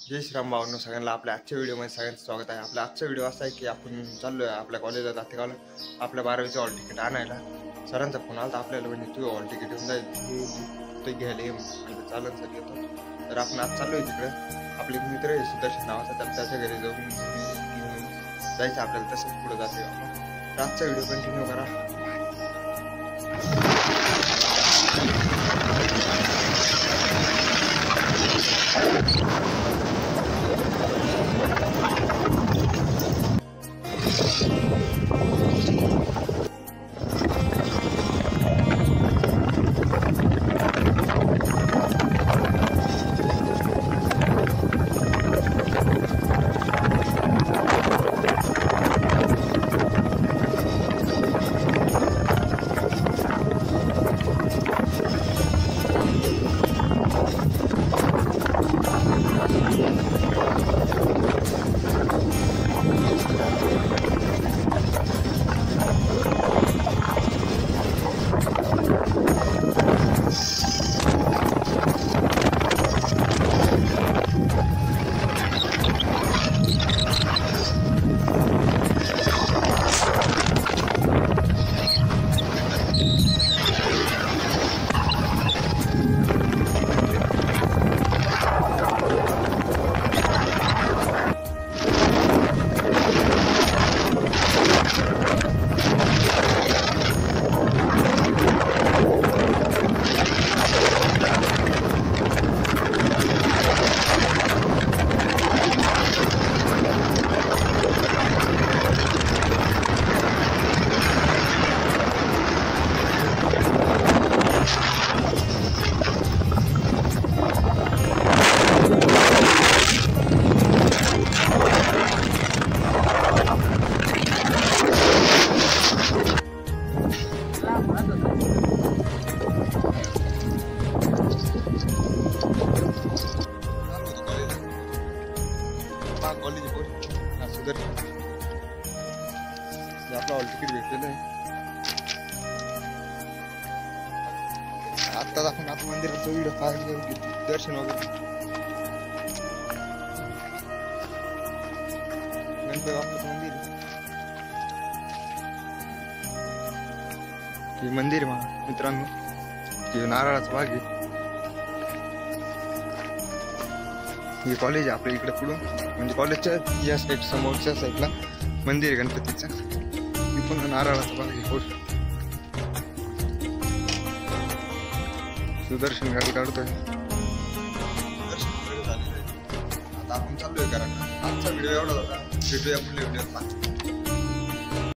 जय श्रीराम भावांनो, सगळ्यांना आपल्या आजच्या व्हिडिओमध्ये सगळ्यांचं स्वागत आहे. आपला आजचा व्हिडिओ असा आहे की आपण चाललो आहे आपल्या कॉलेजला दातेगावला आपल्या 12वीचं हॉल तिकीट आणायला. सरांचा फोन आला तर आपल्याला म्हणजे तू हॉल तिकीट येऊन जाईल ते घ्यायला ये म्हणजे चालन सर येतो. तर आपण आज चाललो आहे तिकडं. आपले एक मित्र आहे सुदर्शन नावाचा, तर त्याच्या घरी जाऊन जायचं आपल्याला. तसंच पुढे जाते आपण. तर आजचा व्हिडिओ कंटिन्यू करा. कॉलेज सुदर्शन आपला हॉल तिकीट भेटलेलं आहे. आत्ताच आपण आता मंदिरात व्हिडिओ पाहिजे दर्शन वगैरे गणपती बाप्पाचं मंदिर हे मंदिर मित्रांनो हे नारळाचं बाग आहे. हे कॉलेज आहे आपल्या इकडे पुढून म्हणजे कॉलेजच्या या साईड समोरच्या साईडला मंदिर आहे गणपतीचं. मी पण नारळाचं बाग आहे. सुदर्शन गाडी काढतोय. आता आपण चाललोय घरात. आजचा व्हिडिओ एवढा होता. भेटूया पुढल्या व्हिडिओत.